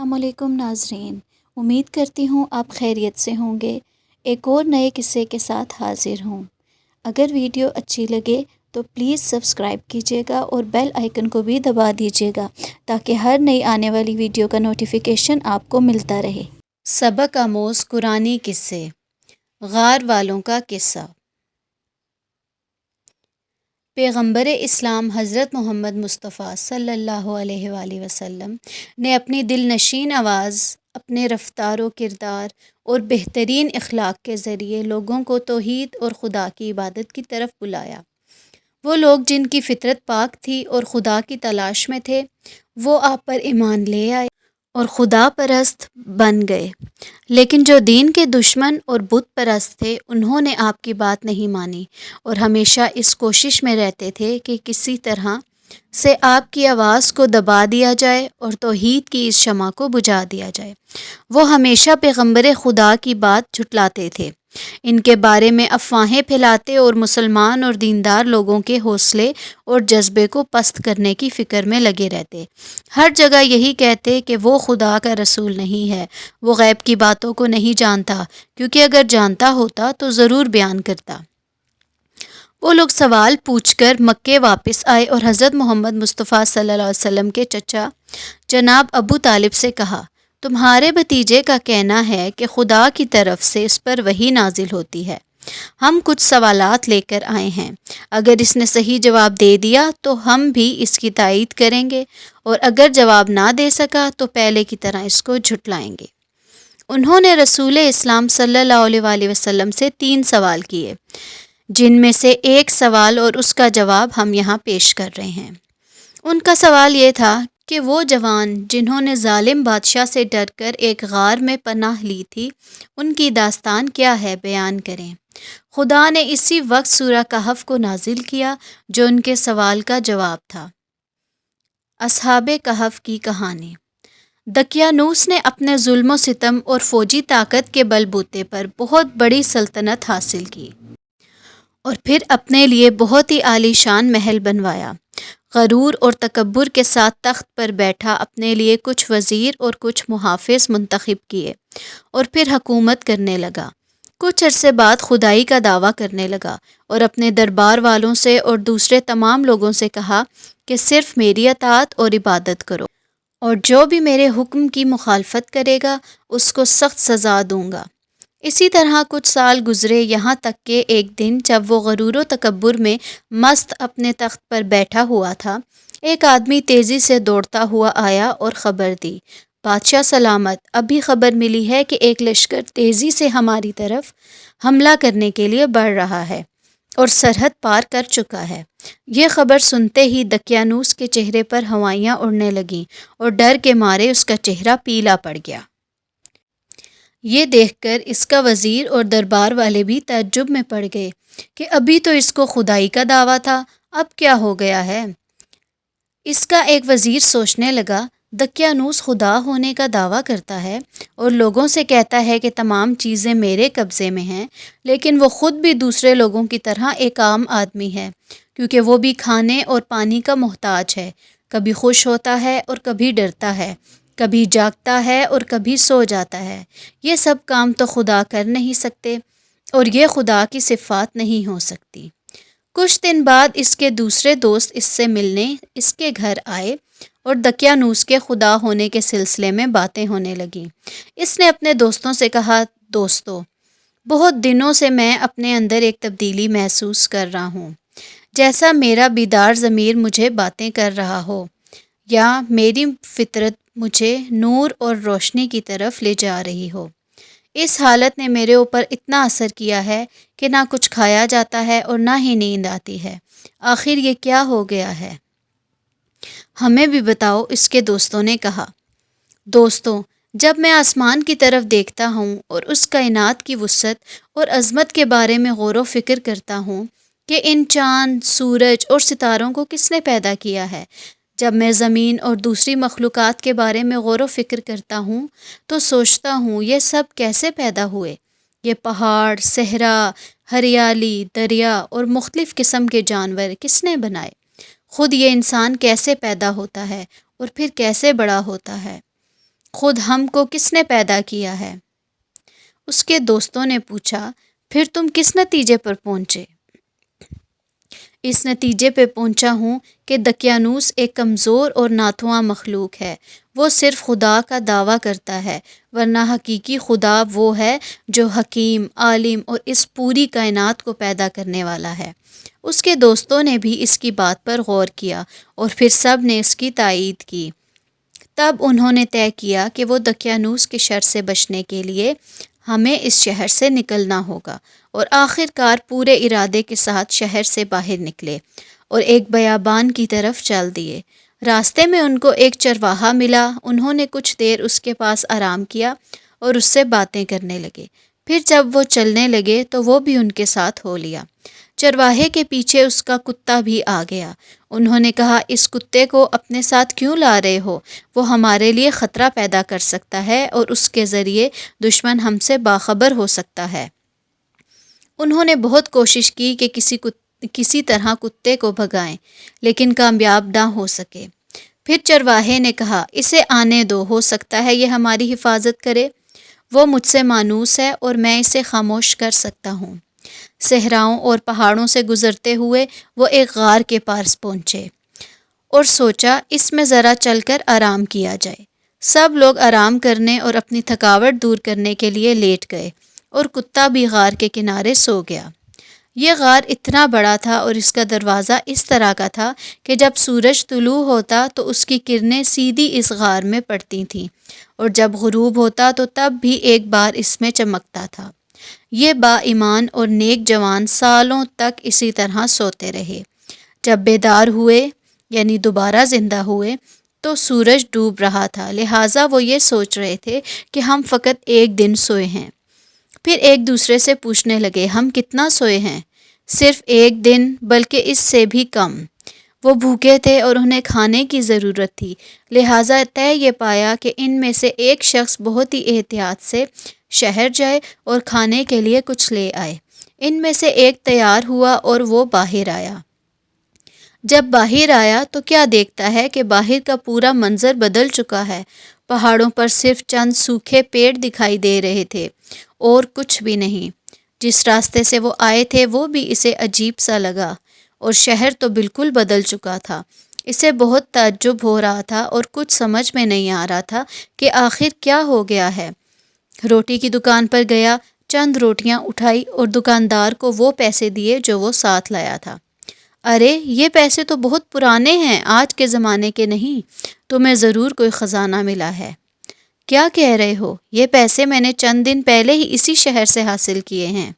السلام علیکم ناظرین، امید کرتی ہوں آپ خیریت سے ہوں گے۔ ایک اور نئے قصے کے ساتھ حاضر ہوں۔ اگر ویڈیو اچھی لگے تو پلیز سبسکرائب کیجیے گا اور بیل آئیکن کو بھی دبا دیجیے گا تاکہ ہر نئی آنے والی ویڈیو کا نوٹیفیکیشن آپ کو ملتا رہے۔ سبق آموز قرآنی قصے۔ غار والوں کا قصہ۔ پیغمبر اسلام حضرت محمد مصطفیٰ صلی اللہ علیہ وآلہ وسلم نے اپنی دل نشین آواز، اپنے رفتار و کردار اور بہترین اخلاق کے ذریعے لوگوں کو توحید اور خدا کی عبادت کی طرف بلایا۔ وہ لوگ جن کی فطرت پاک تھی اور خدا کی تلاش میں تھے، وہ آپ پر ایمان لے آئے اور خدا پرست بن گئے، لیکن جو دین کے دشمن اور بت پرست تھے انہوں نے آپ کی بات نہیں مانی اور ہمیشہ اس کوشش میں رہتے تھے کہ کسی طرح سے آپ کی آواز کو دبا دیا جائے اور توحید کی اس شمع کو بجھا دیا جائے۔ وہ ہمیشہ پیغمبر خدا کی بات جھٹلاتے تھے، ان کے بارے میں افواہیں پھیلاتے اور مسلمان اور دیندار لوگوں کے حوصلے اور جذبے کو پست کرنے کی فکر میں لگے رہتے۔ ہر جگہ یہی کہتے کہ وہ خدا کا رسول نہیں ہے، وہ غیب کی باتوں کو نہیں جانتا، کیونکہ اگر جانتا ہوتا تو ضرور بیان کرتا۔ وہ لوگ سوال پوچھ کر مکے واپس آئے اور حضرت محمد مصطفیٰ صلی اللہ علیہ وسلم کے چچا جناب ابو طالب سے کہا، تمہارے بھتیجے کا کہنا ہے کہ خدا کی طرف سے اس پر وحی نازل ہوتی ہے۔ ہم کچھ سوالات لے کر آئے ہیں، اگر اس نے صحیح جواب دے دیا تو ہم بھی اس کی تائید کریں گے، اور اگر جواب نہ دے سکا تو پہلے کی طرح اس کو جھٹلائیں گے۔ انہوں نے رسول اسلام صلی اللہ علیہ وآلہ وسلم سے 3 سوال کیے، جن میں سے ایک سوال اور اس کا جواب ہم یہاں پیش کر رہے ہیں۔ ان کا سوال یہ تھا کہ وہ جوان جنہوں نے ظالم بادشاہ سے ڈر کر ایک غار میں پناہ لی تھی، ان کی داستان کیا ہے، بیان کریں۔ خدا نے اسی وقت سورہ کہف کو نازل کیا جو ان کے سوال کا جواب تھا۔ اصحاب کہف کی کہانی۔ دقیانوس نے اپنے ظلم و ستم اور فوجی طاقت کے بل بوتے پر بہت بڑی سلطنت حاصل کی اور پھر اپنے لیے بہت ہی عالی شان محل بنوایا۔ غرور اور تکبر کے ساتھ تخت پر بیٹھا اپنے لیے کچھ وزیر اور کچھ محافظ منتخب کیے اور پھر حکومت کرنے لگا۔ کچھ عرصے بعد خدائی کا دعویٰ کرنے لگا اور اپنے دربار والوں سے اور دوسرے تمام لوگوں سے کہا کہ صرف میری اطاعت اور عبادت کرو، اور جو بھی میرے حکم کی مخالفت کرے گا اس کو سخت سزا دوں گا۔ اسی طرح کچھ سال گزرے، یہاں تک کہ ایک دن جب وہ غرور و تکبر میں مست اپنے تخت پر بیٹھا ہوا تھا، ایک آدمی تیزی سے دوڑتا ہوا آیا اور خبر دی، بادشاہ سلامت، ابھی خبر ملی ہے کہ ایک لشکر تیزی سے ہماری طرف حملہ کرنے کے لیے بڑھ رہا ہے اور سرحد پار کر چکا ہے۔ یہ خبر سنتے ہی دقیانوس کے چہرے پر ہوائیاں اڑنے لگیں اور ڈر کے مارے اس کا چہرہ پیلا پڑ گیا۔ یہ دیکھ کر اس کا وزیر اور دربار والے بھی تعجب میں پڑ گئے کہ ابھی تو اس کو خدائی کا دعویٰ تھا، اب کیا ہو گیا ہے؟ اس کا ایک وزیر سوچنے لگا، دقیانوس خدا ہونے کا دعویٰ کرتا ہے اور لوگوں سے کہتا ہے کہ تمام چیزیں میرے قبضے میں ہیں، لیکن وہ خود بھی دوسرے لوگوں کی طرح ایک عام آدمی ہے، کیونکہ وہ بھی کھانے اور پانی کا محتاج ہے، کبھی خوش ہوتا ہے اور کبھی ڈرتا ہے، کبھی جاگتا ہے اور کبھی سو جاتا ہے۔ یہ سب کام تو خدا کر نہیں سکتے اور یہ خدا کی صفات نہیں ہو سکتی۔ کچھ دن بعد اس کے دوسرے دوست اس سے ملنے اس کے گھر آئے اور دقیانوس کے خدا ہونے کے سلسلے میں باتیں ہونے لگیں۔ اس نے اپنے دوستوں سے کہا، دوستو، بہت دنوں سے میں اپنے اندر ایک تبدیلی محسوس کر رہا ہوں، جیسا میرا بیدار ضمیر مجھے باتیں کر رہا ہو یا میری فطرت مجھے نور اور روشنی کی طرف لے جا رہی ہو۔ اس حالت نے میرے اوپر اتنا اثر کیا ہے کہ نہ کچھ کھایا جاتا ہے اور نہ ہی نیند آتی ہے۔ آخر یہ کیا ہو گیا ہے؟ ہمیں بھی بتاؤ، اس کے دوستوں نے کہا۔ دوستو، جب میں آسمان کی طرف دیکھتا ہوں اور اس کائنات کی وسعت اور عظمت کے بارے میں غور و فکر کرتا ہوں کہ ان چاند، سورج اور ستاروں کو کس نے پیدا کیا ہے، جب میں زمین اور دوسری مخلوقات کے بارے میں غور و فکر کرتا ہوں تو سوچتا ہوں یہ سب کیسے پیدا ہوئے؟ یہ پہاڑ، صحرا، ہریالی، دریا اور مختلف قسم کے جانور کس نے بنائے؟ خود یہ انسان کیسے پیدا ہوتا ہے اور پھر کیسے بڑا ہوتا ہے؟ خود ہم کو کس نے پیدا کیا ہے؟ اس کے دوستوں نے پوچھا، پھر تم کس نتیجے پر پہنچے؟ اس نتیجے پہ پہنچا ہوں کہ دقیانوس ایک کمزور اور ناتواں مخلوق ہے۔ وہ صرف خدا کا دعویٰ کرتا ہے، ورنہ حقیقی خدا وہ ہے جو حکیم، عالم اور اس پوری کائنات کو پیدا کرنے والا ہے۔ اس کے دوستوں نے بھی اس کی بات پر غور کیا اور پھر سب نے اس کی تائید کی۔ تب انہوں نے طے کیا کہ وہ دقیانوس کے شر سے بچنے کے لیے ہمیں اس شہر سے نکلنا ہوگا، اور آخر کار پورے ارادے کے ساتھ شہر سے باہر نکلے اور ایک بیابان کی طرف چل دیے۔ راستے میں ان کو ایک چرواہا ملا۔ انہوں نے کچھ دیر اس کے پاس آرام کیا اور اس سے باتیں کرنے لگے۔ پھر جب وہ چلنے لگے تو وہ بھی ان کے ساتھ ہو لیا۔ چرواہے کے پیچھے اس کا کتا بھی آ گیا۔ انہوں نے کہا، اس کتے کو اپنے ساتھ کیوں لا رہے ہو؟ وہ ہمارے لیے خطرہ پیدا کر سکتا ہے اور اس کے ذریعے دشمن ہم سے باخبر ہو سکتا ہے۔ انہوں نے بہت کوشش کی کہ کسی طرح کتے کو بھگائیں، لیکن کامیاب نہ ہو سکے۔ پھر چرواہے نے کہا، اسے آنے دو، ہو سکتا ہے یہ ہماری حفاظت کرے۔ وہ مجھ سے مانوس ہے اور میں اسے خاموش کر سکتا ہوں۔ صحراؤں اور پہاڑوں سے گزرتے ہوئے وہ ایک غار کے پاس پہنچے اور سوچا اس میں ذرا چل کر آرام کیا جائے۔ سب لوگ آرام کرنے اور اپنی تھکاوٹ دور کرنے کے لیے لیٹ گئے اور کتا بھی غار کے کنارے سو گیا۔ یہ غار اتنا بڑا تھا اور اس کا دروازہ اس طرح کا تھا کہ جب سورج طلوع ہوتا تو اس کی کرنیں سیدھی اس غار میں پڑتی تھیں، اور جب غروب ہوتا تو تب بھی ایک بار اس میں چمکتا تھا۔ یہ با ایمان اور نیک جوان سالوں تک اسی طرح سوتے رہے۔ جب بیدار ہوئے، یعنی دوبارہ زندہ ہوئے، تو سورج ڈوب رہا تھا، لہٰذا وہ یہ سوچ رہے تھے کہ ہم فقط ایک دن سوئے ہیں۔ پھر ایک دوسرے سے پوچھنے لگے، ہم کتنا سوئے ہیں؟ صرف ایک دن، بلکہ اس سے بھی کم۔ وہ بھوکے تھے اور انہیں کھانے کی ضرورت تھی، لہٰذا طے یہ پایا کہ ان میں سے ایک شخص بہت ہی احتیاط سے شہر جائے اور کھانے کے لیے کچھ لے آئے۔ ان میں سے ایک تیار ہوا اور وہ باہر آیا۔ جب باہر آیا تو کیا دیکھتا ہے کہ باہر کا پورا منظر بدل چکا ہے۔ پہاڑوں پر صرف چند سوکھے پیڑ دکھائی دے رہے تھے اور کچھ بھی نہیں۔ جس راستے سے وہ آئے تھے وہ بھی اسے عجیب سا لگا، اور شہر تو بالکل بدل چکا تھا۔ اسے بہت تعجب ہو رہا تھا اور کچھ سمجھ میں نہیں آ رہا تھا کہ آخر کیا ہو گیا ہے۔ روٹی کی دکان پر گیا، چند روٹیاں اٹھائی اور دکاندار کو وہ پیسے دیے جو وہ ساتھ لایا تھا۔ ارے یہ پیسے تو بہت پرانے ہیں، آج کے زمانے کے نہیں، تمہیں ضرور کوئی خزانہ ملا ہے۔ کیا کہہ رہے ہو؟ یہ پیسے میں نے چند دن پہلے ہی اسی شہر سے حاصل کیے ہیں۔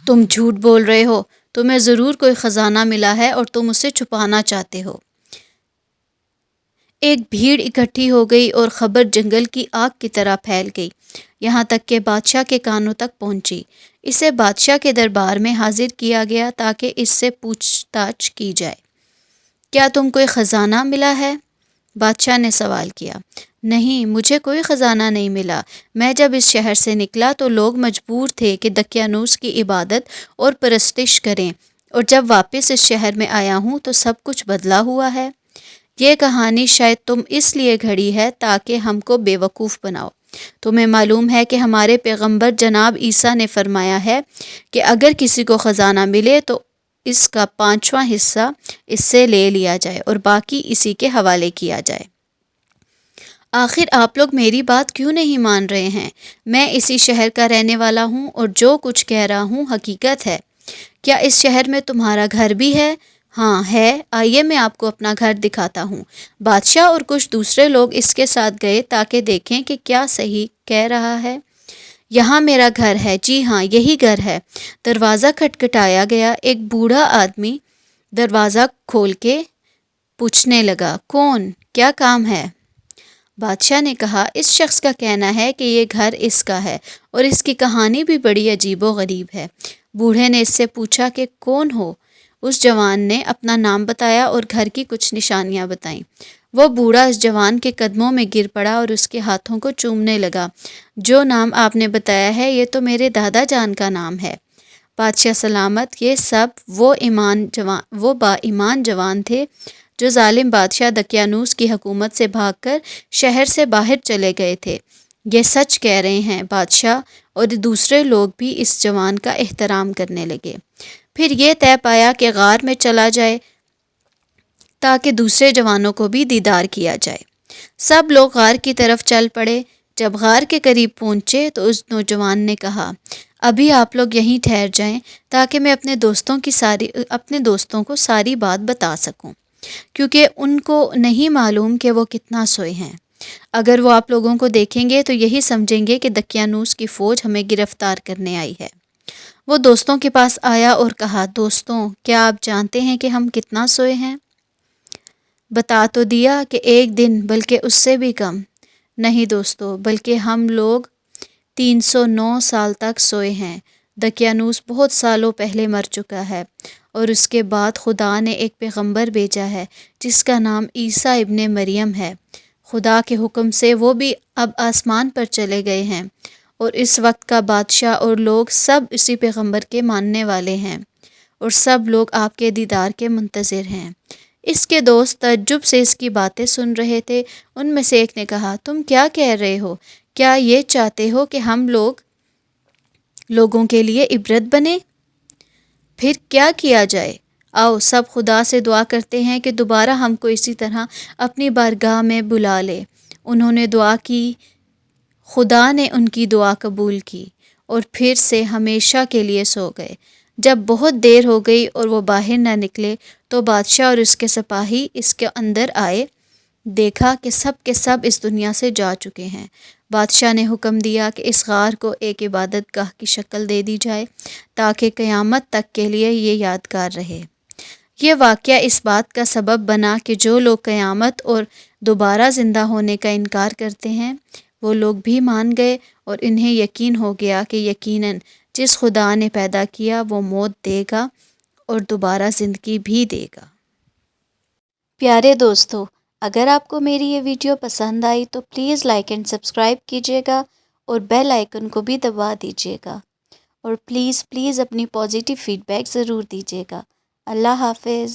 تم جھوٹ بول رہے ہو، تمہیں ضرور کوئی خزانہ ملا ہے اور تم اسے چھپانا چاہتے ہو۔ ایک بھیڑ اکٹھی ہو گئی اور خبر جنگل کی آگ کی طرح پھیل گئی، یہاں تک کہ بادشاہ کے کانوں تک پہنچی۔ اسے بادشاہ کے دربار میں حاضر کیا گیا تاکہ اس سے پوچھ تاچھ کی جائے۔ کیا تم کوئی خزانہ ملا ہے؟ بادشاہ نے سوال کیا۔ نہیں، مجھے کوئی خزانہ نہیں ملا۔ میں جب اس شہر سے نکلا تو لوگ مجبور تھے کہ دقیانوس کی عبادت اور پرستش کریں، اور جب واپس اس شہر میں آیا ہوں تو سب کچھ بدلا ہوا ہے۔ یہ کہانی شاید تم اس لیے گھڑی ہے تاکہ ہم کو بے وقوف بناؤ۔ تمہیں معلوم ہے کہ ہمارے پیغمبر جناب عیسیٰ نے فرمایا ہے کہ اگر کسی کو خزانہ ملے تو اس کا 5واں حصہ اس سے لے لیا جائے اور باقی اسی کے حوالے کیا جائے۔ آخر آپ لوگ میری بات کیوں نہیں مان رہے ہیں؟ میں اسی شہر کا رہنے والا ہوں اور جو کچھ کہہ رہا ہوں حقیقت ہے۔ کیا اس شہر میں تمہارا گھر بھی ہے؟ ہاں ہے، آئیے میں آپ کو اپنا گھر دکھاتا ہوں۔ بادشاہ اور کچھ دوسرے لوگ اس کے ساتھ گئے تاکہ دیکھیں کہ کیا صحیح کہہ رہا ہے۔ یہاں میرا گھر ہے، جی ہاں یہی گھر ہے۔ دروازہ کھٹکھٹایا گیا۔ ایک بوڑھا آدمی دروازہ کھول کے پوچھنے لگا، کون؟ کیا کام ہے؟ بادشاہ نے کہا، اس شخص کا کہنا ہے کہ یہ گھر اس کا ہے اور اس کی کہانی بھی بڑی عجیب و غریب ہے۔ بوڑھے نے اس سے پوچھا کہ کون ہو؟ اس جوان نے اپنا نام بتایا اور گھر کی کچھ نشانیاں بتائیں۔ وہ بوڑھا اس جوان کے قدموں میں گر پڑا اور اس کے ہاتھوں کو چومنے لگا۔ جو نام آپ نے بتایا ہے یہ تو میرے دادا جان کا نام ہے۔ بادشاہ سلامت، یہ سب وہ با ایمان جوان تھے جو ظالم بادشاہ دقیانوس کی حکومت سے بھاگ کر شہر سے باہر چلے گئے تھے۔ یہ سچ کہہ رہے ہیں۔ بادشاہ اور دوسرے لوگ بھی اس جوان کا احترام کرنے لگے۔ پھر یہ طے پایا کہ غار میں چلا جائے تاکہ دوسرے جوانوں کو بھی دیدار کیا جائے۔ سب لوگ غار کی طرف چل پڑے۔ جب غار کے قریب پہنچے تو اس نوجوان نے کہا، ابھی آپ لوگ یہیں ٹھہر جائیں تاکہ میں اپنے دوستوں کو ساری بات بتا سکوں، کیونکہ ان کو نہیں معلوم کہ وہ کتنا سوئے ہیں۔ اگر وہ آپ لوگوں کو دیکھیں گے تو یہی سمجھیں گے کہ دقیانوس کی فوج ہمیں گرفتار کرنے آئی ہے۔ وہ دوستوں کے پاس آیا اور کہا، دوستوں، کیا آپ جانتے ہیں کہ ہم کتنا سوئے ہیں؟ بتا تو دیا کہ 1 دن، بلکہ اس سے بھی کم۔ نہیں دوستو، بلکہ ہم لوگ 309 سال تک سوئے ہیں۔ دقیانوس بہت سالوں پہلے مر چکا ہے، اور اس کے بعد خدا نے ایک پیغمبر بھیجا ہے جس کا نام عیسیٰ ابن مریم ہے۔ خدا کے حکم سے وہ بھی اب آسمان پر چلے گئے ہیں، اور اس وقت کا بادشاہ اور لوگ سب اسی پیغمبر کے ماننے والے ہیں، اور سب لوگ آپ کے دیدار کے منتظر ہیں۔ اس کے دوست تعجب سے اس کی باتیں سن رہے تھے۔ ان میں سے ایک نے کہا، تم کیا کہہ رہے ہو؟ کیا یہ چاہتے ہو کہ ہم لوگوں کے لیے عبرت بنیں؟ پھر کیا کیا جائے؟ آؤ سب خدا سے دعا کرتے ہیں کہ دوبارہ ہم کو اسی طرح اپنی بارگاہ میں بلا لے۔ انہوں نے دعا کی، خدا نے ان کی دعا قبول کی، اور پھر سے ہمیشہ کے لیے سو گئے۔ جب بہت دیر ہو گئی اور وہ باہر نہ نکلے تو بادشاہ اور اس کے سپاہی اس کے اندر آئے۔ دیکھا کہ سب کے سب اس دنیا سے جا چکے ہیں۔ بادشاہ نے حکم دیا کہ اس غار کو ایک عبادت گاہ کی شکل دے دی جائے تاکہ قیامت تک کے لیے یہ یادگار رہے۔ یہ واقعہ اس بات کا سبب بنا کہ جو لوگ قیامت اور دوبارہ زندہ ہونے کا انکار کرتے ہیں، وہ لوگ بھی مان گئے، اور انہیں یقین ہو گیا کہ یقیناً جس خدا نے پیدا کیا وہ موت دے گا اور دوبارہ زندگی بھی دے گا۔ پیارے دوستو، اگر آپ کو میری یہ ویڈیو پسند آئی تو پلیز لائک اینڈ سبسکرائب کیجیے گا، اور بیل آئیکن کو بھی دبا دیجیے گا، اور پلیز اپنی پازیٹیو فیڈ بیک ضرور دیجیے گا۔ اللہ حافظ۔